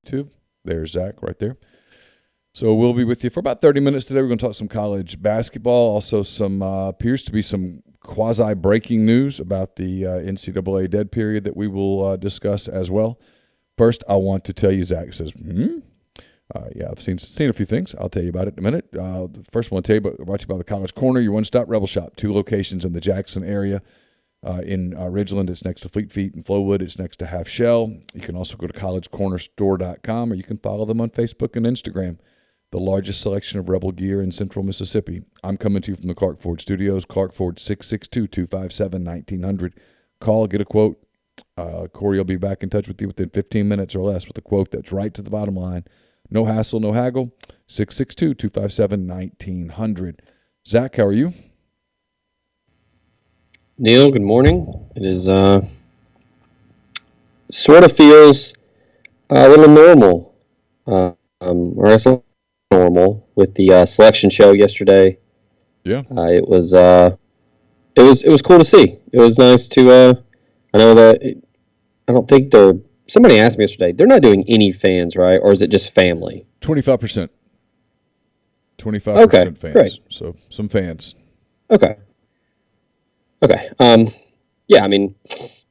YouTube. There's Zach right there. So we'll be with you for about 30 minutes today. We're going to talk some college basketball, also some appears to be some quasi-breaking news about the NCAA dead period that we will discuss as well. First, I want to tell you, Zach says, yeah, I've seen a few things. I'll tell you about it in a minute. The first one I'll tell you about, brought to you by the College Corner, your one-stop Rebel Shop. 2 locations in the Jackson area. In Ridgeland, it's next to Fleet Feet. In Flowood, it's next to Half Shell. You can also go to collegecornerstore.com, or you can follow them on Facebook and Instagram. The largest selection of Rebel gear in Central Mississippi. I'm coming to you from the Clark Ford Studios. Clark Ford, 662-257-1900. Call, get a quote. Corey will be back in touch with you within 15 minutes or less with a quote that's right to the bottom line. No hassle, no haggle. 662-257-1900. Zach, how are you? Neal, good morning. It is sort of feels a little normal, or it's normal with the selection show yesterday. Yeah, it was cool to see. It was nice to. I know that I don't think they're. Somebody asked me yesterday. They're not doing any fans, right? Or is it just family? 25%. 25% fans. Great. So some fans. Okay. Yeah, I mean,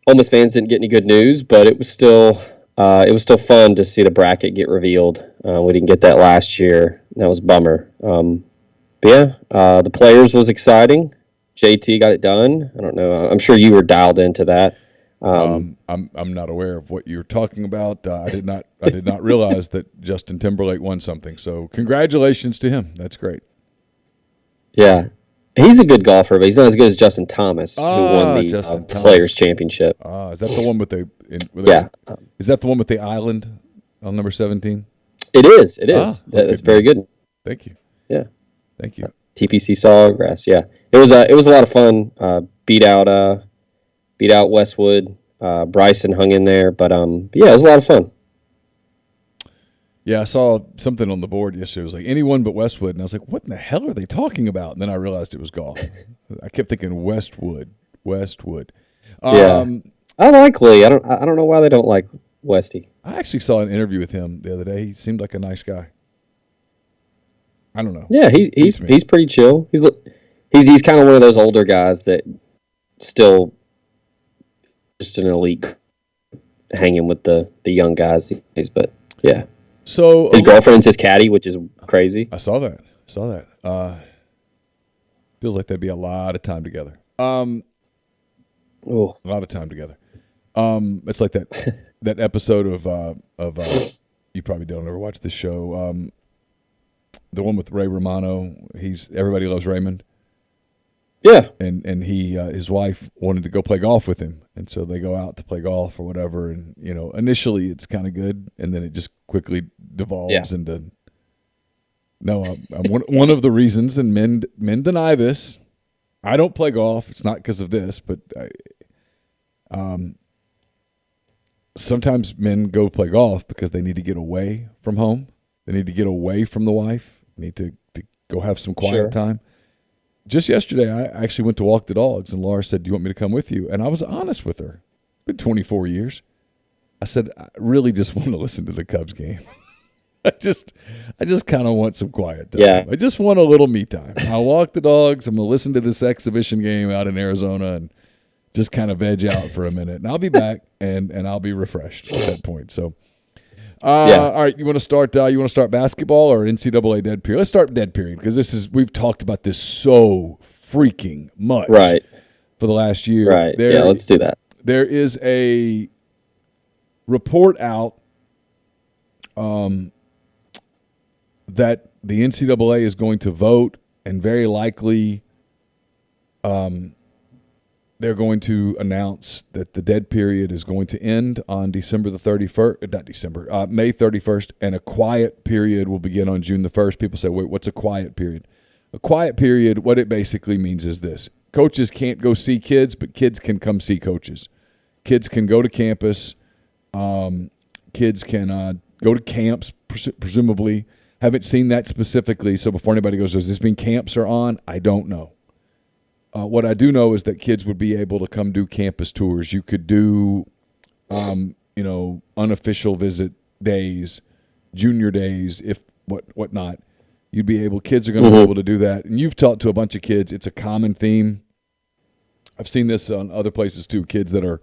Ole Miss fans didn't get any good news, but it was still fun to see the bracket get revealed. We didn't get that last year. That was a bummer. But yeah, the players was exciting. JT got it done. I don't know. I'm sure you were dialed into that. I'm not aware of what you're talking about. I did not realize that Justin Timberlake won something. So congratulations to him. That's great. Yeah. He's a good golfer, but he's not as good as Justin Thomas, who won the Players Championship. Is that the one with the yeah? Is that the one with the island on number 17? It is. That's very good. Thank you. Yeah. Thank you. TPC Sawgrass. Yeah, it was a lot of fun. Beat out Westwood. Bryson hung in there, but yeah, it was a lot of fun. Yeah, I saw something on the board yesterday. It was like anyone but Westwood, and I was like, "What in the hell are they talking about?" And then I realized it was golf. I kept thinking Westwood. Yeah, I like Lee. I don't know why they don't like Westy. I actually saw an interview with him the other day. He seemed like a nice guy. I don't know. Yeah, he's pretty chill. He's kind of one of those older guys that still just an elite, hanging with the young guys. But yeah. So his girlfriend's his caddy, which is crazy. I saw that. Feels like that'd be a lot of time together. A lot of time together. It's like that episode of you probably don't ever watch this show. The one with Ray Romano. Everybody Loves Raymond. Yeah. And he his wife wanted to go play golf with him, and so they go out to play golf or whatever. And initially it's kind of good, and then it just quickly devolves into. No, one of the reasons, and men deny this. I don't play golf. It's not because of this, but sometimes men go play golf because they need to get away from home. They need to get away from the wife. They need to go have some quiet time. Just yesterday, I actually went to walk the dogs, and Laura said, "Do you want me to come with you?" And I was honest with her. It's been 24 years. I said, "I really just want to listen to the Cubs game. I just kind of want some quiet time. Yeah. I just want a little me time. I'll walk the dogs. I'm going to listen to this exhibition game out in Arizona and just kind of veg out for a minute. And I'll be back, and I'll be refreshed at that point." So, all right, you want to start basketball or NCAA dead period? Let's start dead period because we've talked about this so freaking much for the last year. Right. Let's do that. There is a report out that the NCAA is going to vote, and very likely they're going to announce that the dead period is going to end on December the 31st, May 31st, and a quiet period will begin on June the 1st. People say, wait, what's a quiet period? A quiet period, what it basically means is this. Coaches can't go see kids, but kids can come see coaches. Kids can go to campus. Kids can go to camps, presumably. Haven't seen that specifically, so before anybody goes, does this mean camps are on? I don't know. What I do know is that kids would be able to come do campus tours. You could do, unofficial visit days junior days, if whatnot. Kids are going to be able to do that. And you've talked to a bunch of kids. It's a common theme. I've seen this on other places too, kids that are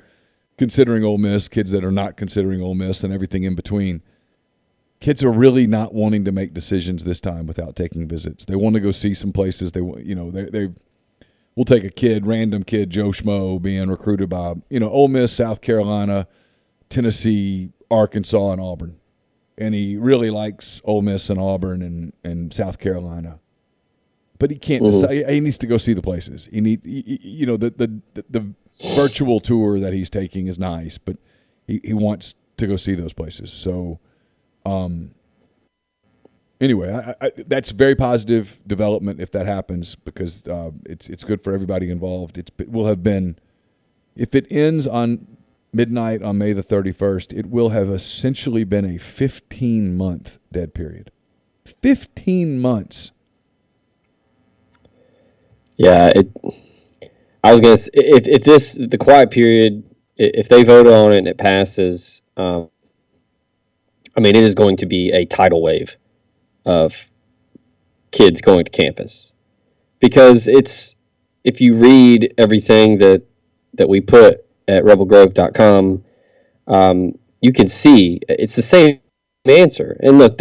considering Ole Miss, kids that are not considering Ole Miss, and everything in between. Kids are really not wanting to make decisions this time without taking visits. They want to go see some places. They will take a random kid, Joe Schmo, being recruited by, Ole Miss, South Carolina, Tennessee, Arkansas, and Auburn. And he really likes Ole Miss and Auburn and South Carolina. But he can't decide. He needs to go see the places. The virtual tour that he's taking is nice, but he wants to go see those places. So, anyway, that's very positive development if that happens, because it's good for everybody involved. It will have been, if it ends on midnight on May the 31st, it will have essentially been a 15-month dead period. 15 months. Yeah, I was going to say, if the quiet period, if they vote on it and it passes, it is going to be a tidal wave of kids going to campus. Because if you read everything that we put at rebelgrove.com, you can see it's the same answer. And look,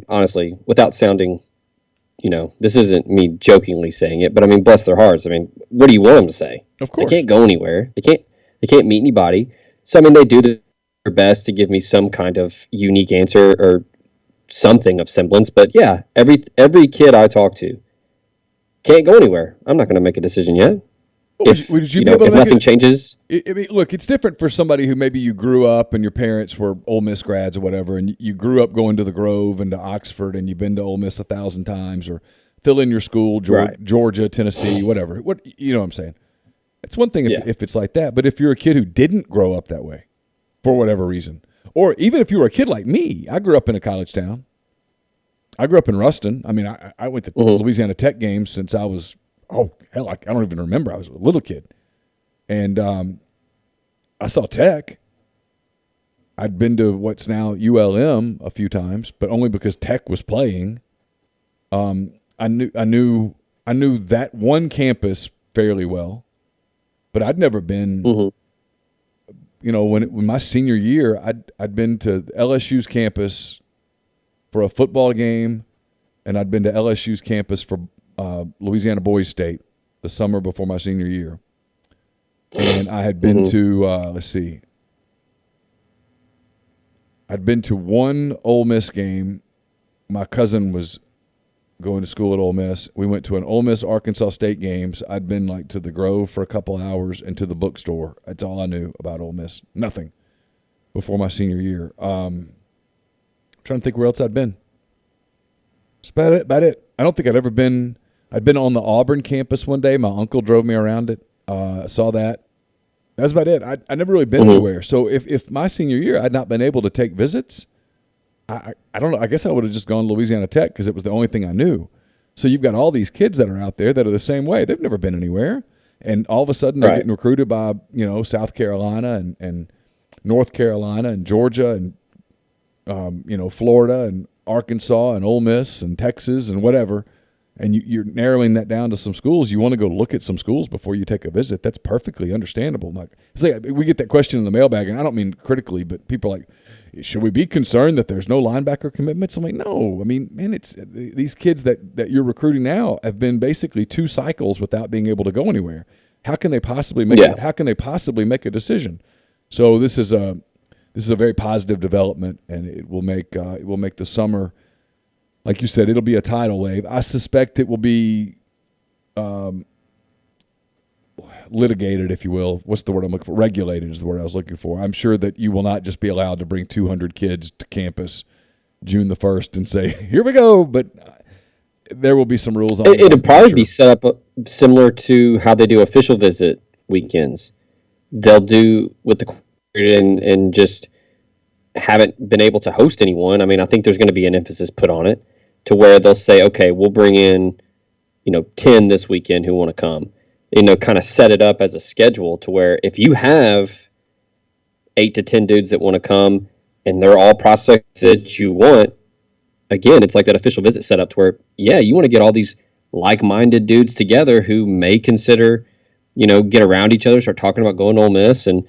honestly, without sounding, this isn't me jokingly saying it, but bless their hearts. What do you want them to say? Of course. They can't go anywhere. They can't meet anybody. So, they do their best to give me some kind of unique answer or something of semblance. But yeah, every kid I talk to can't go anywhere. I'm not going to make a decision yet. Would you be able to if make nothing changes? Look, it's different for somebody who maybe you grew up and your parents were Ole Miss grads or whatever, and you grew up going to the Grove and to Oxford, and you've been to Ole Miss 1,000 times, or fill in your school, Georgia, Tennessee, whatever. What I'm saying? It's one thing if it's like that, but if you're a kid who didn't grow up that way for whatever reason, or even if you were a kid like me, I grew up in a college town. I grew up in Ruston. I went to Louisiana Tech games since I was. Oh, hell, I don't even remember. I was a little kid. And I saw Tech. I'd been to what's now ULM a few times, but only because Tech was playing. I knew that one campus fairly well, but I'd never been, when my senior year, I'd been to LSU's campus for a football game, and I'd been to LSU's campus for Louisiana Boys State the summer before my senior year. And I had been to, I'd been to one Ole Miss game. My cousin was going to school at Ole Miss. We went to an Ole Miss Arkansas State games. I'd been to the Grove for a couple hours and to the bookstore. That's all I knew about Ole Miss. Nothing before my senior year. I'm trying to think where else I'd been. That's about it. I don't think I'd ever been. I'd been on the Auburn campus one day. My uncle drove me around it. I saw that. That's about it. I never really been anywhere. So if my senior year I'd not been able to take visits, I don't know. I guess I would have just gone to Louisiana Tech because it was the only thing I knew. So you've got all these kids that are out there that are the same way. They've never been anywhere. And all of a sudden they're getting recruited by, South Carolina and North Carolina and Georgia and, Florida and Arkansas and Ole Miss and Texas and whatever. And you're narrowing that down to some schools. You want to go look at some schools before you take a visit. That's perfectly understandable. It's like we get that question in the mailbag, and I don't mean critically, but people are like, should we be concerned that there's no linebacker commitments? I'm like, no. It's these kids that you're recruiting now have been basically 2 cycles without being able to go anywhere. How can they possibly make a decision? So this is a very positive development, and it will make the summer. Like you said, it'll be a tidal wave. I suspect it will be litigated, if you will. What's the word I'm looking for? Regulated is the word I was looking for. I'm sure that you will not just be allowed to bring 200 kids to campus June the 1st and say, here we go. But there will be some rules on it. It'll probably be set up similar to how they do official visit weekends. They'll do with the and just haven't been able to host anyone. I think there's going to be an emphasis put on it, to where they'll say, okay, we'll bring in, 10 this weekend who want to come, kind of set it up as a schedule to where if you have 8 to 10 dudes that want to come and they're all prospects that you want. Again, it's like that official visit setup to where, yeah, you want to get all these like-minded dudes together who may consider, get around each other, start talking about going to Ole Miss, and,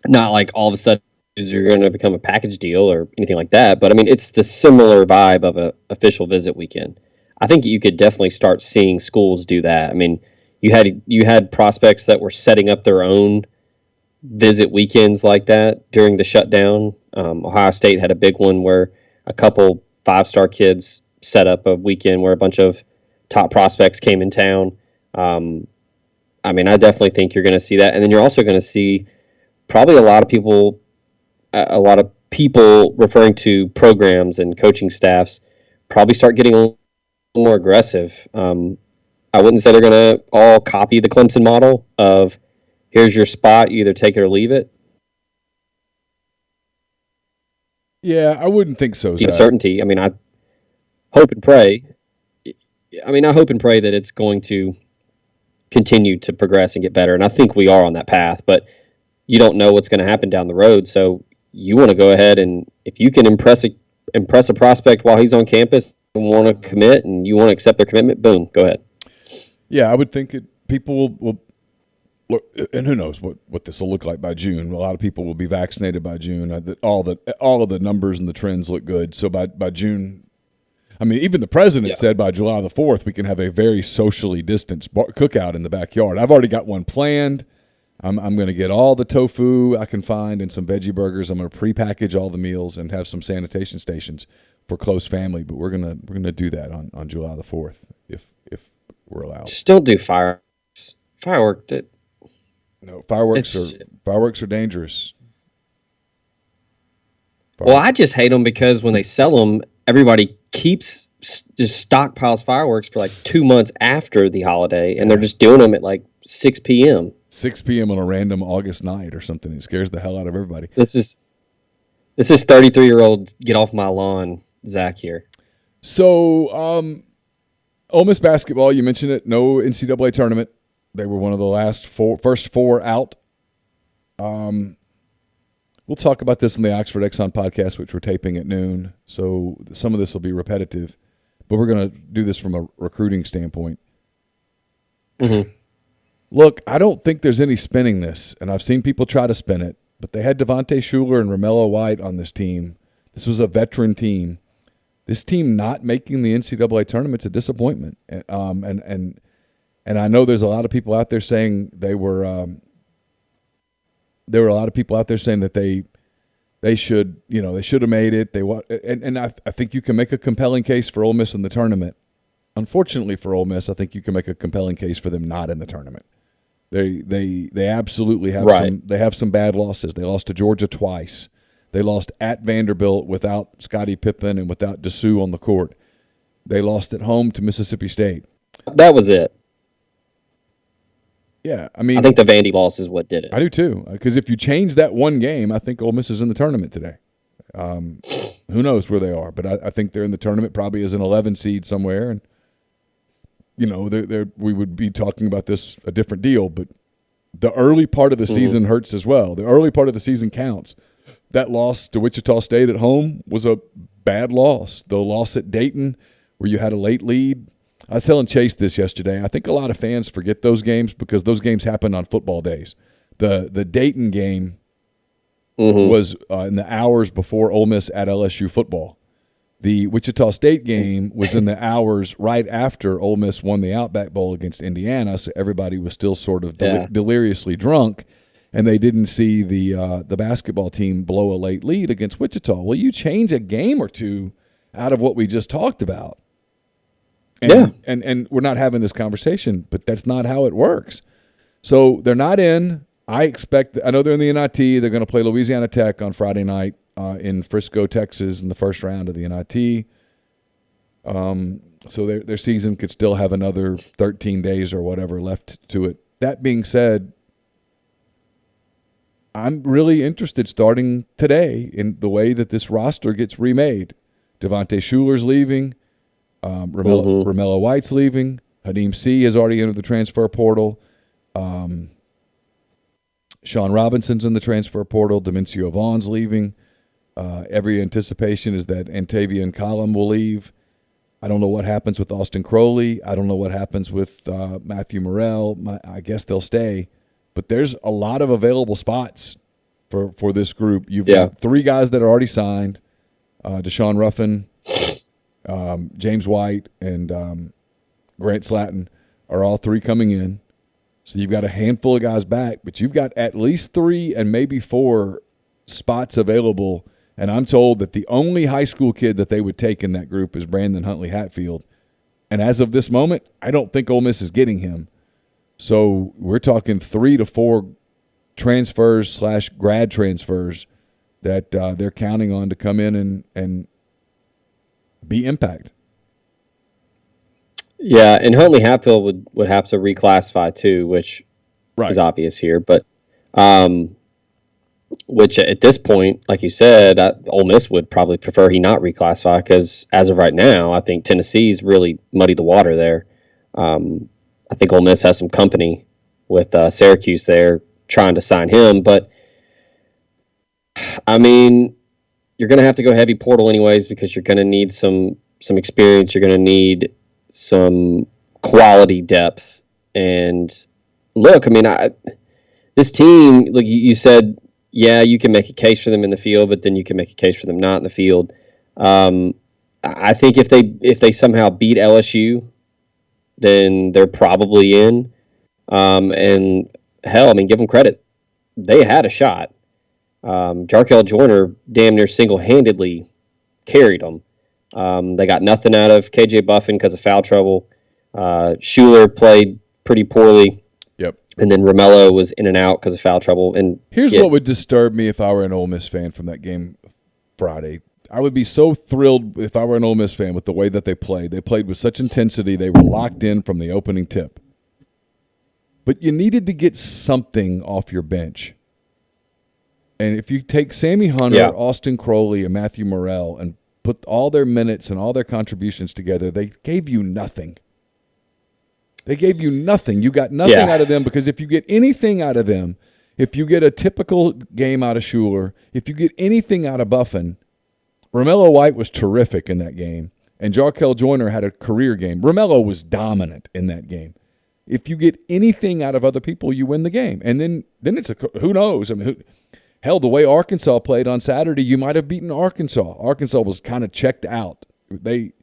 not like all of a sudden you're going to become a package deal or anything like that. But I mean, it's the similar vibe of a official visit weekend. I think you could definitely start seeing schools do that. I mean, you had prospects that were setting up their own visit weekends like that during the shutdown. Ohio State had a big one where a couple 5-star kids set up a weekend where a bunch of top prospects came in town. I mean, I definitely think you're going to see that. And then you're also going to see probably a lot of people referring to programs and coaching staffs probably start getting a little more aggressive. I wouldn't say they're going to all copy the Clemson model of here's your spot, you either take it or leave it. Yeah, I wouldn't think so, Zach. Certainty. I mean, I hope and pray. I hope and pray that it's going to continue to progress and get better. And I think we are on that path, but you don't know what's going to happen down the road. So you want to go ahead and if you can impress a prospect while he's on campus and want to commit and you want to accept their commitment, boom, go ahead. Yeah, I would think people will look, and who knows what this will look like by June. A lot of people will be vaccinated by June. All of the numbers and the trends look good. So by June, I mean, even the president said by July the 4th, we can have a very socially distanced cookout in the backyard. I've already got one planned. I'm going to get all the tofu I can find and some veggie burgers. I'm going to prepackage all the meals and have some sanitation stations for close family. But we're gonna do that on July the 4th if we're allowed. Just don't do fireworks. No, fireworks are dangerous. Well, I just hate them because when they sell them, everybody just stockpiles fireworks for like 2 months after the holiday, and they're just doing them at like 6 p.m. 6 p.m. on a random August night or something. It scares the hell out of everybody. This is 33-year-old get off my lawn, Zach here. So, Ole Miss basketball, you mentioned it, no NCAA tournament. They were one of the first four out. We'll talk about this in the Oxford Exxon podcast, which we're taping at noon. So some of this will be repetitive, but we're going to do this from a recruiting standpoint. Mm-hmm. Look, I don't think there's any spinning this, and I've seen people try to spin it, but they had Devontae Shuler and Romello White on this team. This was a veteran team. This team not making the NCAA tournament's a disappointment. And I know there's a lot of people out there saying there were a lot of people out there saying that they should have made it. I think you can make a compelling case for Ole Miss in the tournament. Unfortunately for Ole Miss, I think you can make a compelling case for them not in the tournament. They absolutely have some bad losses. They lost to Georgia twice. They lost at Vanderbilt without Scottie Pippen and without Dessou on the court. They lost at home to Mississippi State. That was it. Yeah, I mean, I think the Vandy loss is what did it. I do too, because if you change that one game, I think Ole Miss is in the tournament today. Who knows where they are, but I think they're in the tournament probably as an 11 seed somewhere, and we would be talking about this a different deal. But the early part of the season hurts as well. The early part of the season counts. That loss to Wichita State at home was a bad loss. The loss at Dayton, where you had a late lead. I was telling Chase this yesterday. I think a lot of fans forget those games because those games happened on football days. The Dayton game was in the hours before Ole Miss at LSU football. The Wichita State game was in the hours right after Ole Miss won the Outback Bowl against Indiana, so everybody was still sort of deliriously drunk, and they didn't see the basketball team blow a late lead against Wichita. Well, you change a game or two out of what we just talked about. And we're not having this conversation, but that's not how it works. So they're not in. I know they're in the NIT. They're going to play Louisiana Tech on Friday night in Frisco, Texas, in the first round of the NIT. So their season could still have another 13 days or whatever left to it. That being said, I'm really interested starting today in the way that this roster gets remade. Devontae Shuler's leaving. Romello White's leaving. Hadim C has already entered the transfer portal. Sean Robinson's in the transfer portal. Demencio Vaughn's leaving. Every anticipation is that Antavian Collum will leave. I don't know what happens with Austin Crowley. I don't know what happens with Matthew Morrell. I guess they'll stay. But there's a lot of available spots for this group. You've got 3 guys that are already signed, Deshaun Ruffin, James White, and Grant Slatton are all 3 coming in. So you've got a handful of guys back, but you've got at least 3 and maybe 4 spots available. And I'm told that the only high school kid that they would take in that group is Brandon Huntley Hatfield. And as of this moment, I don't think Ole Miss is getting him. So we're talking 3 to 4 transfers / grad transfers that they're counting on to come in and be impact. Yeah, and Huntley Hatfield would have to reclassify too, which is obvious here. But which at this point, like you said, Ole Miss would probably prefer he not reclassify because as of right now, I think Tennessee's really muddied the water there. I think Ole Miss has some company with Syracuse there trying to sign him. But, I mean, you're going to have to go heavy portal anyways because you're going to need some experience. You're going to need some quality depth. And, look, I mean, this team, look, you said – yeah, you can make a case for them in the field, but then you can make a case for them not in the field. I think if they somehow beat LSU, then they're probably in. And hell, I mean, give them credit. They had a shot. Jarkel Joyner damn near single-handedly carried them. They got nothing out of KJ Buffin because of foul trouble. Schuler played pretty poorly. Yep. And then Romello was in and out because of foul trouble. And here's what would disturb me if I were an Ole Miss fan from that game Friday. I would be so thrilled if I were an Ole Miss fan with the way that they played. They played with such intensity. They were locked in from the opening tip. But you needed to get something off your bench. And if you take Sammy Hunter, Austin Crowley, and Matthew Morrell and put all their minutes and all their contributions together, they gave you nothing. They gave you nothing. You got nothing out of them because if you get anything out of them, if you get a typical game out of Schuler, if you get anything out of Buffin, Romello White was terrific in that game, and Jarkel Joyner had a career game. Romello was dominant in that game. If you get anything out of other people, you win the game. And then it's who knows? I mean, hell, the way Arkansas played on Saturday, you might have beaten Arkansas. Arkansas was kind of checked out. They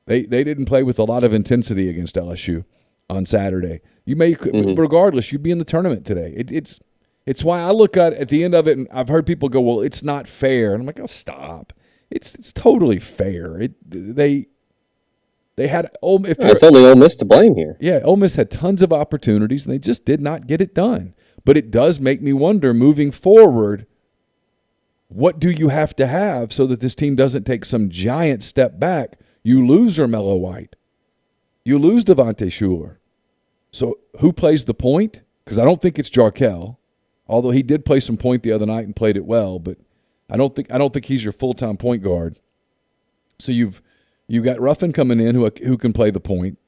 didn't play with a lot of intensity against LSU on Saturday. You may, regardless, you'd be in the tournament today. It's why I look at the end of it, and I've heard people go, "Well, it's not fair," and I'm like, "Oh, stop! It's totally fair." They had it's only Ole Miss to blame here. Yeah, Ole Miss had tons of opportunities, and they just did not get it done. But it does make me wonder, moving forward, what do you have to have so that this team doesn't take some giant step back? You lose Romello White. You lose Devontae Schuler. So who plays the point? Because I don't think it's Jarkel, although he did play some point the other night and played it well. But I don't think he's your full-time point guard. So you've got Ruffin coming in who can play the point.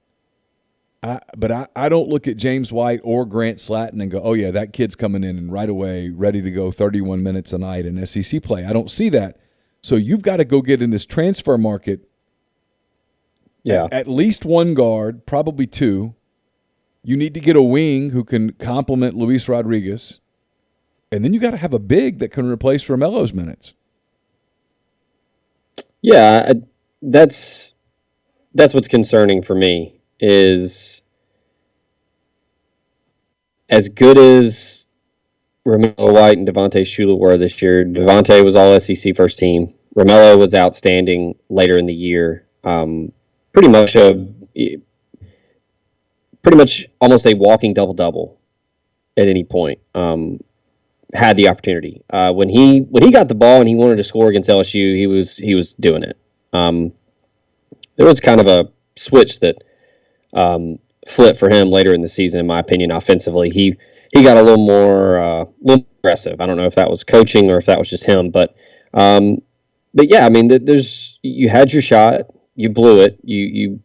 But I don't look at James White or Grant Slatton and go, oh, yeah, that kid's coming in and right away ready to go 31 minutes a night in SEC play. I don't see that. So you've got to go get in this transfer market at least one guard, probably two. You need to get a wing who can complement Luis Rodriguez. And then you got to have a big that can replace Romello's minutes. Yeah, that's what's concerning for me is as good as Romello White and Devontae Schuler were this year. Devontae was all SEC first team. Romello was outstanding later in the year. Pretty much almost a walking double-double at any point. Had the opportunity. When he got the ball and he wanted to score against LSU, he was doing it. There was kind of a switch that flipped for him later in the season, in my opinion, offensively. He got a little more aggressive. I don't know if that was coaching or if that was just him, but yeah, I mean, you had your shot, you blew it, you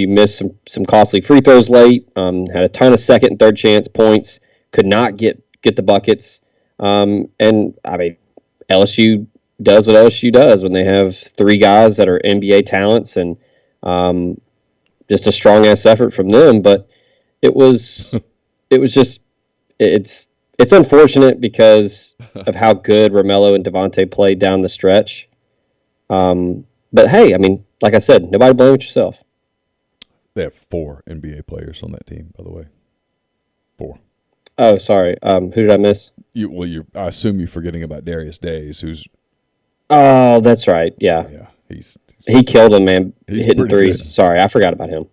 missed some costly free throws late, had a ton of second and third chance points, could not get the buckets. And I mean, LSU does what LSU does when they have three guys that are NBA talents, and just a strong ass effort from them. But it was just it's unfortunate because of how good Romello and Devontae played down the stretch. But hey, I mean, like I said, nobody blame it yourself. They have 4 NBA players on that team, by the way. 4. Oh, sorry. Who did I miss? I assume you're forgetting about Darius Days, who's. Oh, that's right. Yeah. He killed him, man. Hitting threes. Good. Sorry, I forgot about him.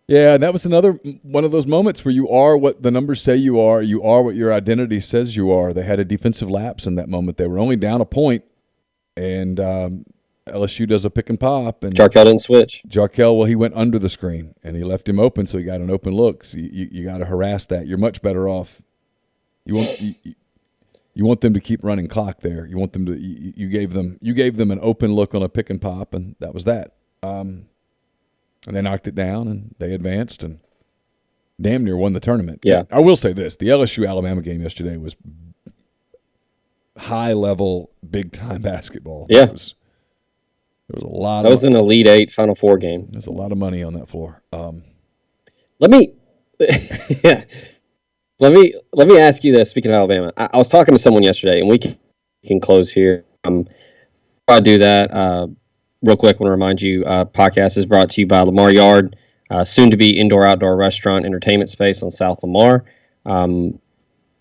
Yeah, and that was another one of those moments where you are what the numbers say you are what your identity says you are. They had a defensive lapse in that moment. They were only down a point, and LSU does a pick and pop. And Jarkel didn't switch. Well, he went under the screen, and he left him open, so he got an open look. So you got to harass that. You're much better off. You want them to keep running clock there. You want them to. You gave them an open look on a pick and pop, and that was that. And they knocked it down, and they advanced, and damn near won the tournament. Yeah. I will say this. The LSU-Alabama game yesterday was high-level, big-time basketball. Yeah. There was a lot. That was an Elite Eight Final Four game. There's a lot of money on that floor. Let me ask you this, speaking of Alabama. I was talking to someone yesterday, and we can close here. Before I do that, real quick, I want to remind you, podcast is brought to you by Lamar Yard, soon-to-be indoor-outdoor restaurant entertainment space on South Lamar.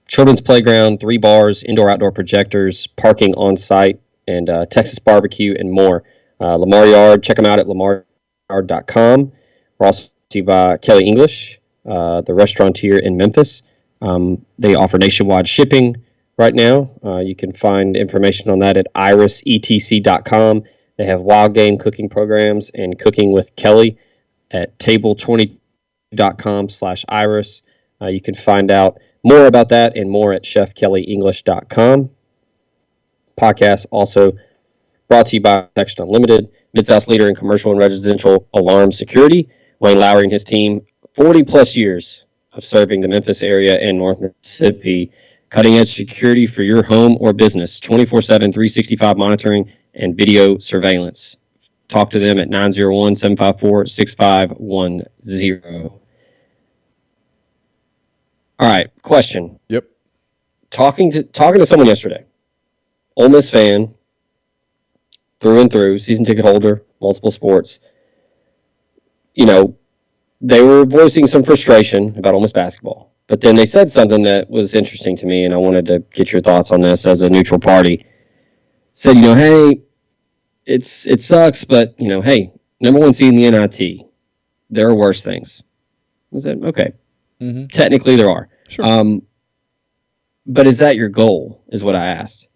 Children's playground, 3 bars, indoor-outdoor projectors, parking on-site, and Texas barbecue and more. Lamar Yard, check them out at lamaryard.com. We're also brought to you by Kelly English, the restaurateur in Memphis. They offer nationwide shipping right now. You can find information on that at irisetc.com. They have wild game cooking programs and cooking with Kelly at table20.com/iris. You can find out more about that and more at chefkellyenglish.com. Podcast also brought to you by Protection Unlimited, Mid-South's leader in commercial and residential alarm security. Wayne Lowry and his team, 40-plus years of serving the Memphis area and North Mississippi. Cutting-edge security for your home or business, 24/7, 365 monitoring and video surveillance. Talk to them at 901-754-6510. All right, question. Yep. Talking to someone yesterday, Ole Miss fan, through and through, season ticket holder, multiple sports. You know, they were voicing some frustration about Ole Miss basketball. But then they said something that was interesting to me, and I wanted to get your thoughts on this as a neutral party. Said, hey, it sucks, but, hey, number 1 seed in the NIT. There are worse things. I said, okay. Mm-hmm. Technically there are. Sure. But is that your goal, is what I asked.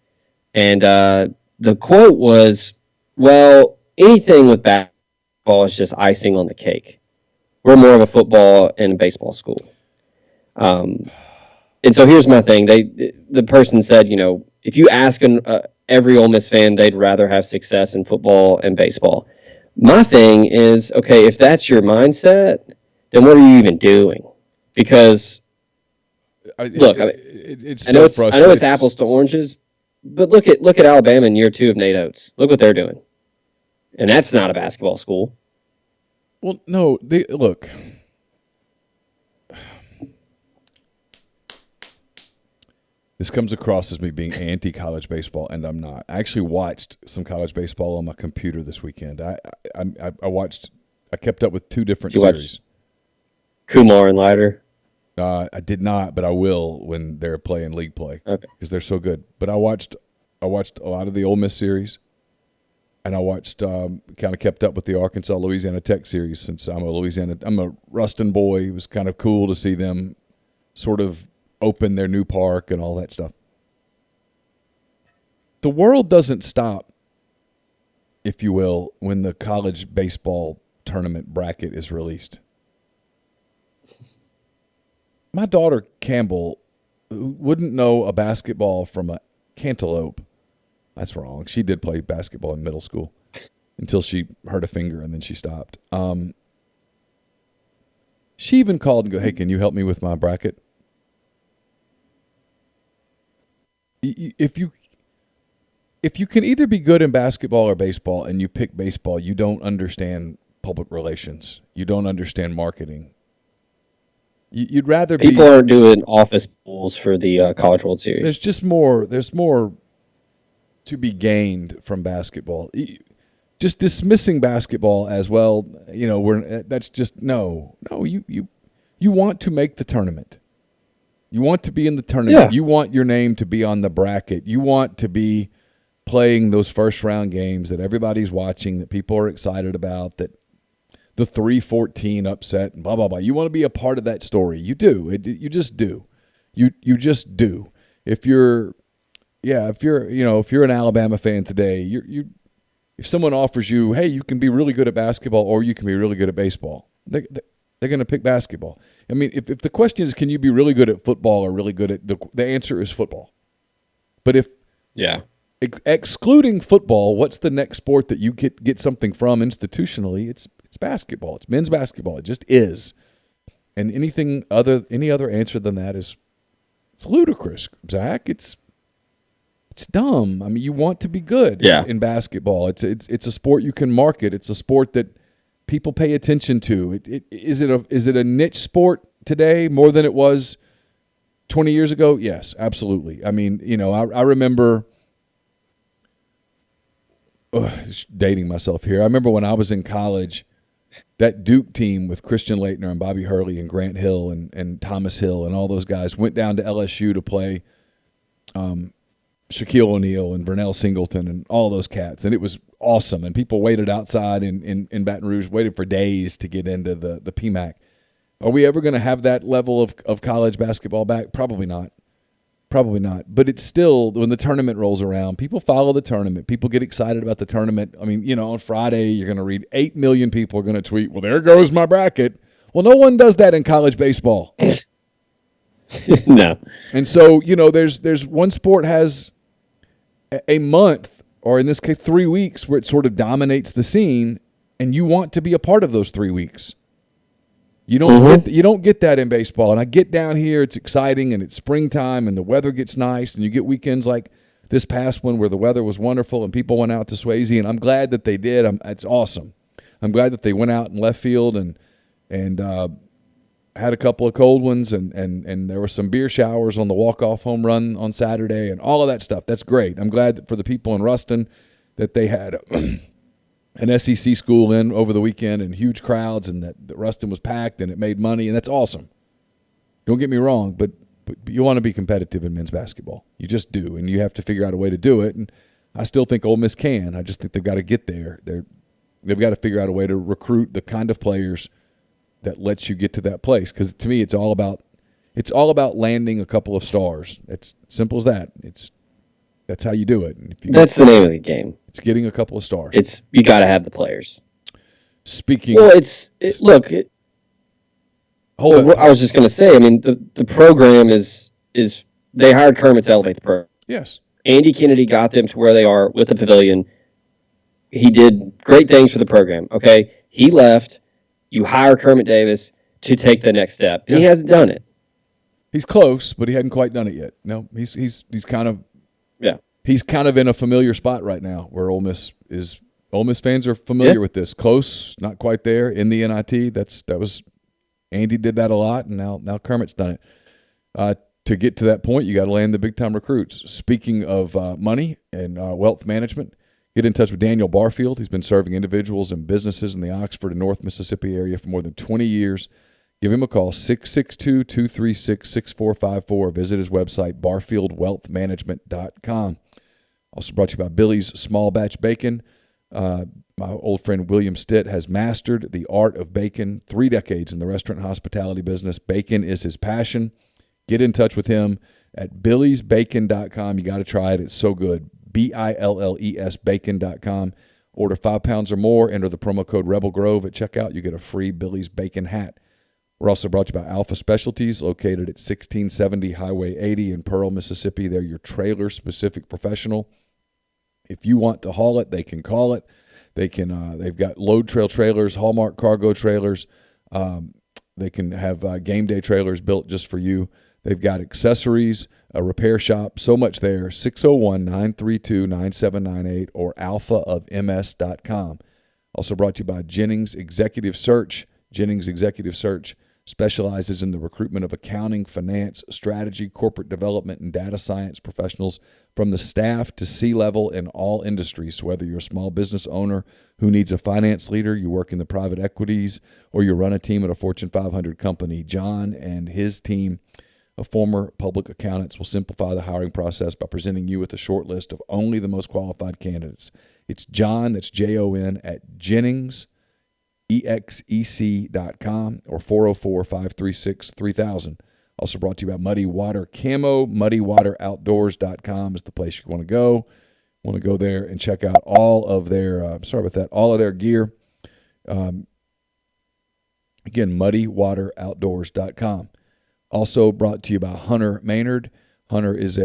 And the quote was, well, anything with basketball is just icing on the cake. We're more of a football and baseball school. And so here's my thing. The person said, if you ask every Ole Miss fan, they'd rather have success in football and baseball. My thing is, okay, if that's your mindset, then what are you even doing? Because I know it's apples to oranges, but look at Alabama in year 2 of Nate Oates. Look what they're doing, and that's not a basketball school. Well, no, look. This comes across as me being anti-college baseball, and I'm not. I actually watched some college baseball on my computer this weekend. I kept up with 2 different series. Kumar and Leiter? I did not, but I will when they're playing league play because they're so good. But I watched a lot of the Ole Miss series, and I watched kind of kept up with the Arkansas-Louisiana Tech series since I'm a Ruston boy. It was kind of cool to see them sort of open their new park and all that stuff. The world doesn't stop, if you will, when the college baseball tournament bracket is released. My daughter Campbell wouldn't know a basketball from a cantaloupe. That's wrong. She did play basketball in middle school until she hurt a finger and then she stopped. She even called and go, "Hey, can you help me with my bracket?" If you if you can either be good in basketball or baseball and you pick baseball, you don't understand public relations. You don't understand marketing. You'd rather People aren't doing office pools for the College World Series. There's more to be gained from basketball. Just dismissing basketball as well, that's just no. You want to make the tournament. You want to be in the tournament. Yeah. You want your name to be on the bracket. You want to be playing those first round games that everybody's watching, that people are excited about, that the 3-14 upset and blah blah blah. You want to be a part of that story. You do. You just do. You just do. If you're an Alabama fan today, if someone offers you, hey, you can be really good at basketball or you can be really good at baseball, they're going to pick basketball. I mean, if the question is, can you be really good at football or really good at the answer is football. But if excluding football, what's the next sport that you get something from institutionally? It's basketball. It's men's basketball. It just is. And any other answer than that it's ludicrous, Zach. It's dumb. I mean, you want to be good in basketball. It's a sport you can market. It's a sport that people pay attention to. Is it a niche sport today more than it was 20 years ago? Yes, absolutely. I mean, I remember dating myself here. I remember when I was in college, that Duke team with Christian Laettner and Bobby Hurley and Grant Hill and Thomas Hill and all those guys went down to LSU to play Shaquille O'Neal and Vernell Singleton and all those cats. And it was awesome. And people waited outside in Baton Rouge, waited for days to get into the PMAC. Are we ever going to have that level of college basketball back? Probably not. Probably not. But it's still, when the tournament rolls around, people follow the tournament. People get excited about the tournament. I mean, on Friday, you're going to read 8 million people are going to tweet, well, there goes my bracket. Well, no one does that in college baseball. No. And so, there's one sport has a month, or in this case 3 weeks, where it sort of dominates the scene, and you want to be a part of those 3 weeks. You don't get that in baseball. And I get down here, it's exciting, and it's springtime, and the weather gets nice, and you get weekends like this past one where the weather was wonderful and people went out to Swayze, and I'm glad that they did. It's awesome. I'm glad that they went out in left field and had a couple of cold ones, and there were some beer showers on the walk-off home run on Saturday and all of that stuff. That's great. I'm glad that for the people in Ruston that they had an SEC school in over the weekend and huge crowds, and that Ruston was packed and it made money, and that's awesome. Don't get me wrong, but you want to be competitive in men's basketball. You just do, and you have to figure out a way to do it. And I still think Ole Miss can. I just think they've got to get there. They've got to figure out a way to recruit the kind of players that lets you get to that place. Because to me, it's all about landing a couple of stars. It's simple as that. That's how you do it. That's the name of the game. It's getting a couple of stars. You got to have the players. Speaking. Well, hold on. I was just going to say. I mean, the program is they hired Kermit to elevate the program. Yes. Andy Kennedy got them to where they are with the pavilion. He did great things for the program. Okay, he left. You hire Kermit Davis to take the next step. Yeah. He hasn't done it. He's close, but he hadn't quite done it yet. No, he's kind of. Yeah. He's kind of in a familiar spot right now where Ole Miss is. Ole Miss fans are familiar with this. Close, not quite there in the NIT. That was Andy did that a lot, and now Kermit's done it. To get to that point, you got to land the big time recruits. Speaking of money and wealth management, get in touch with Daniel Barfield. He's been serving individuals and businesses in the Oxford and North Mississippi area for more than 20 years. Give him a call, 662-236-6454. Visit his website, barfieldwealthmanagement.com. Also brought to you by Billy's Small Batch Bacon. My old friend William Stitt has mastered the art of bacon, 3 decades in the restaurant hospitality business. Bacon is his passion. Get in touch with him at billysbacon.com. You got to try it. It's so good. BILLES bacon.com. Order 5 pounds or more. Enter the promo code Rebel Grove at checkout. You get a free Billy's Bacon hat. We're also brought to you by Alpha Specialties, located at 1670 Highway 80 in Pearl, Mississippi. They're your trailer-specific professional. If you want to haul it, they can call it. They can. They've got load trail trailers, Hallmark cargo trailers. They can have game day trailers built just for you. They've got accessories, a repair shop, so much there. 601-932-9798 or alphaofms.com. Also brought to you by Jennings Executive Search. Jennings Executive Search specializes in the recruitment of accounting, finance, strategy, corporate development, and data science professionals from the staff to C-level in all industries. So whether you're a small business owner who needs a finance leader, you work in the private equities, or you run a team at a Fortune 500 company, John and his team of former public accountants will simplify the hiring process by presenting you with a short list of only the most qualified candidates. It's John, that's Jon, at Jennings, exec.com or 404-536-3000. Also brought to you by Muddy Water Camo. MuddyWaterOutdoors.com is the place you want to go. Want to go there and check out all of their all of their gear. Again, MuddyWaterOutdoors.com. Also brought to you by Hunter Maynard. Hunter is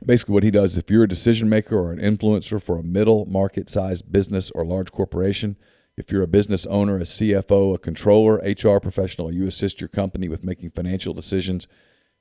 basically what he does, if you're a decision maker or an influencer for a middle market size business or large corporation, if you're a business owner, a CFO, a controller, HR professional, you assist your company with making financial decisions.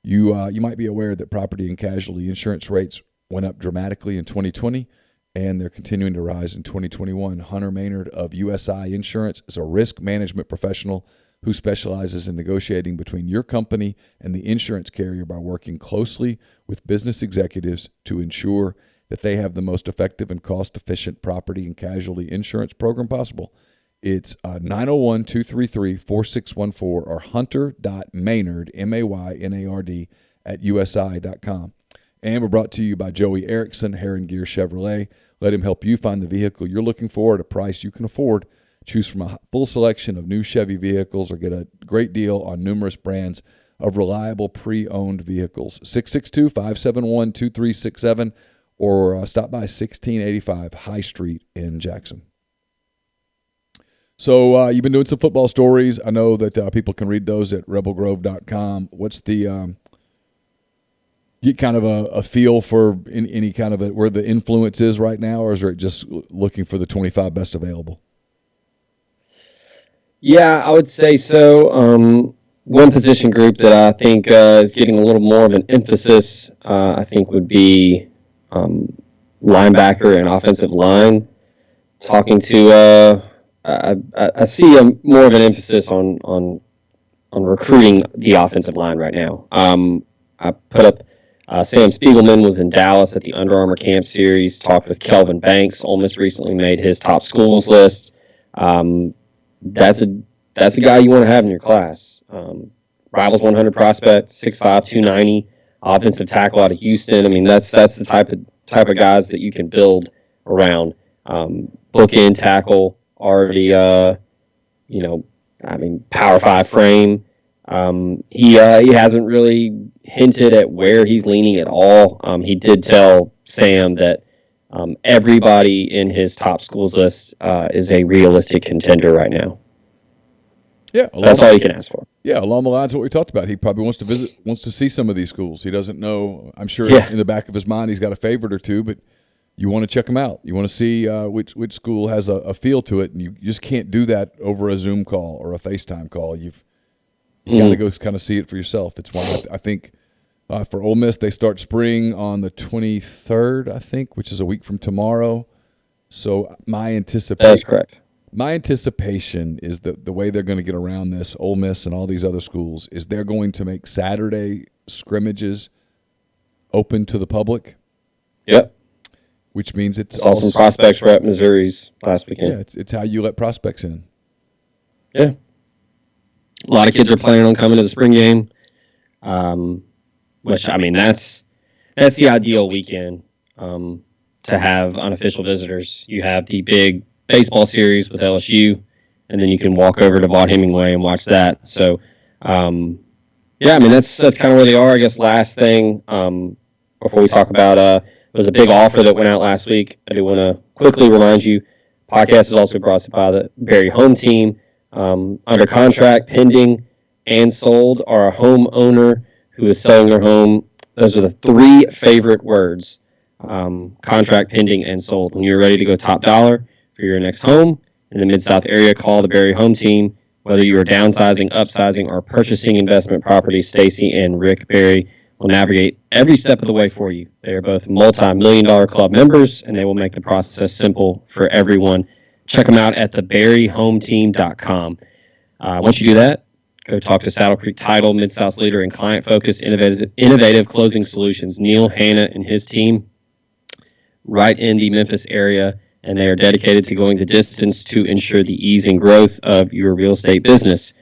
You might be aware that property and casualty insurance rates went up dramatically in 2020, and they're continuing to rise in 2021. Hunter Maynard of USI Insurance is a risk management professional who specializes in negotiating between your company and the insurance carrier by working closely with business executives to ensure that they have the most effective and cost-efficient property and casualty insurance program possible. It's 901-233-4614 or hunter.maynard, M-A-Y-N-A-R-D, at USI.com. And we're brought to you by Joey Erickson, Heron Gear Chevrolet. Let him help you find the vehicle you're looking for at a price you can afford. Choose from a full selection of new Chevy vehicles or get a great deal on numerous brands of reliable pre-owned vehicles. 662-571-2367 or stop by 1685 High Street in Jackson. So you've been doing some football stories. I know that people can read those at rebelgrove.com. What's the get kind of a feel for any kind of where the influence is right now, or is it just looking for the 25 best available? Yeah, I would say so. One position group that I think is getting a little more of an emphasis, I think, would be linebacker and offensive line. Talking to, I see more of an emphasis on recruiting the offensive line right now. I put up Sam Spiegelman was in Dallas at the Under Armour Camp Series. Talked with Kelvin Banks. Ole Miss recently made his top schools list. That's a guy you want to have in your class. Rivals 100 prospect, 6'5", 290, offensive tackle out of Houston. I mean, that's the type of guys that you can build around. Bookend tackle, already, Power 5 frame. He hasn't really hinted at where he's leaning at all. He did tell Sam that everybody in his top schools list is a realistic contender right now. Yeah, that's all you can ask for. Yeah, along the lines of what we talked about, he probably wants to see some of these schools. He doesn't know. I'm sure in the back of his mind he's got a favorite or two, but you want to check them out. You want to see which school has a feel to it, and you just can't do that over a Zoom call or a FaceTime call. You got to go kind of see it for yourself. It's why I think for Ole Miss they start spring on the 23rd, I think, which is a week from tomorrow. So that's correct. My anticipation is that the way they're going to get around this, Ole Miss and all these other schools, is they're going to make Saturday scrimmages open to the public. Yep. Which means it's saw some prospects were at Missouri's last weekend. Yeah, it's how you let prospects in. Yeah. A lot of kids are planning on coming to the spring game, which, I mean, that's the ideal weekend to have unofficial visitors. You have the big baseball series with LSU, and then you can walk over to Vaught Hemingway and watch that. So, yeah, I mean, that's kind of where they are. I guess last thing before we talk about there was a big offer that went out last week. I do want to quickly remind you, podcast is also brought to you by the Barry Home Team. Under contract, pending, and sold are a homeowner who is selling their home. Those are the three favorite words, contract, pending, and sold. When you're ready to go top dollar for your next home in the Mid-South area, call the Barry Home Team. Whether you are downsizing, upsizing, or purchasing investment properties, Stacy and Rick Berry will navigate every step of the way for you. They are both multi-million-dollar club members, and they will make the process simple for everyone. Check them out at theberryhometeam.com. Once you do that, go talk to Saddle Creek Title, Mid-South's leader in client-focused, innovative closing solutions, Neal, Hannah, and his team, right in the Memphis area, and they are dedicated to going the distance to ensure the ease and growth of your real estate business.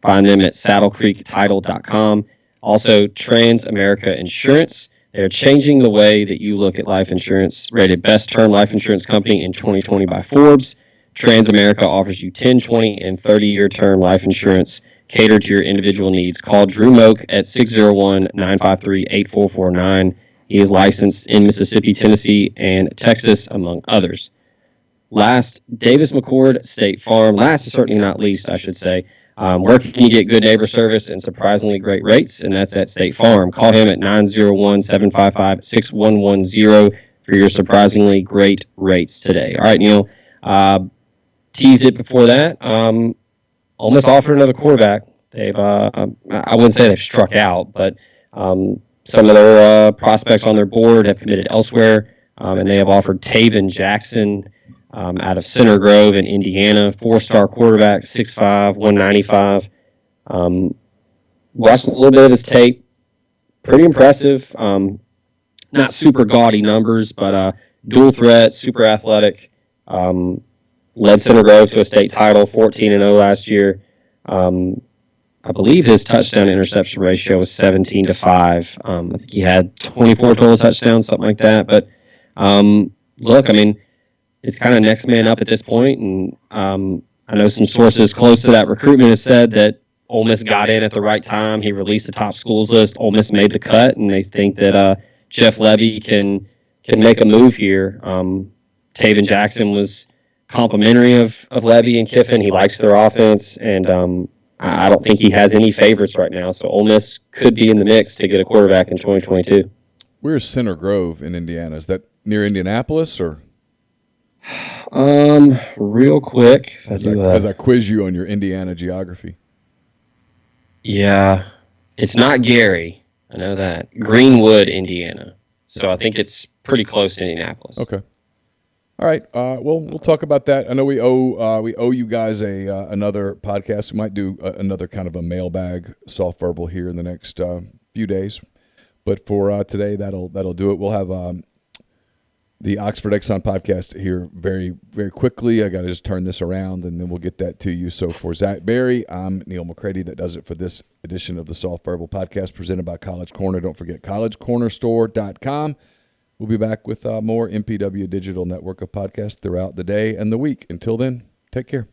Find them at saddlecreektitle.com. Also, Transamerica Insurance. They're changing the way that you look at life insurance. Rated best term life insurance company in 2020 by Forbes. Transamerica offers you 10, 20, and 30-year term life insurance catered to your individual needs. Call Drew Moak at 601-953-8449. He is licensed in Mississippi, Tennessee, and Texas, among others. Last, Davis McCord State Farm. Last but certainly not least, I should say. Where can you get good neighbor service and surprisingly great rates? And that's at State Farm. Call him at 901-755-6110 for your surprisingly great rates today. All right, Neal. Teased it before that. Ole Miss offered another quarterback. They've I wouldn't say they've struck out, but some of their prospects on their board have committed elsewhere, and they have offered Taven Jackson out of Center Grove in Indiana, 4-star quarterback, 6'5", 195. Watched a little bit of his tape. Pretty impressive. Not super gaudy numbers, but dual threat, super athletic. Led Center Grove to a state title, 14-0 last year. I believe his touchdown-interception ratio was 17-5. I think he had 24 total touchdowns, something like that. But look, I mean, it's kind of next man up at this point, and I know some sources close to that recruitment have said that Ole Miss got in at the right time. He released the top schools list. Ole Miss made the cut, and they think that Jeff Levy can make a move here. Taven Jackson was complimentary of Levy and Kiffin. He likes their offense, and I don't think he has any favorites right now. So Ole Miss could be in the mix to get a quarterback in 2022. Where's Center Grove in Indiana? Is that near Indianapolis or? Real quick. As I quiz you on your Indiana geography. Yeah. It's not Gary. I know that. Greenwood, Indiana. So I think it's pretty close to Indianapolis. Okay. All right. Well, we'll talk about that. I know we owe you guys another podcast. We might do another kind of a mailbag soft verbal here in the next few days. But for today, that'll do it. We'll have the Oxford Exxon podcast here very, very quickly. I got to just turn this around, and then we'll get that to you. So for Zach Berry, I'm Neal McCready. That does it for this edition of the Soft Verbal Podcast presented by College Corner. Don't forget collegecornerstore.com. We'll be back with more MPW Digital Network of podcasts throughout the day and the week. Until then, take care.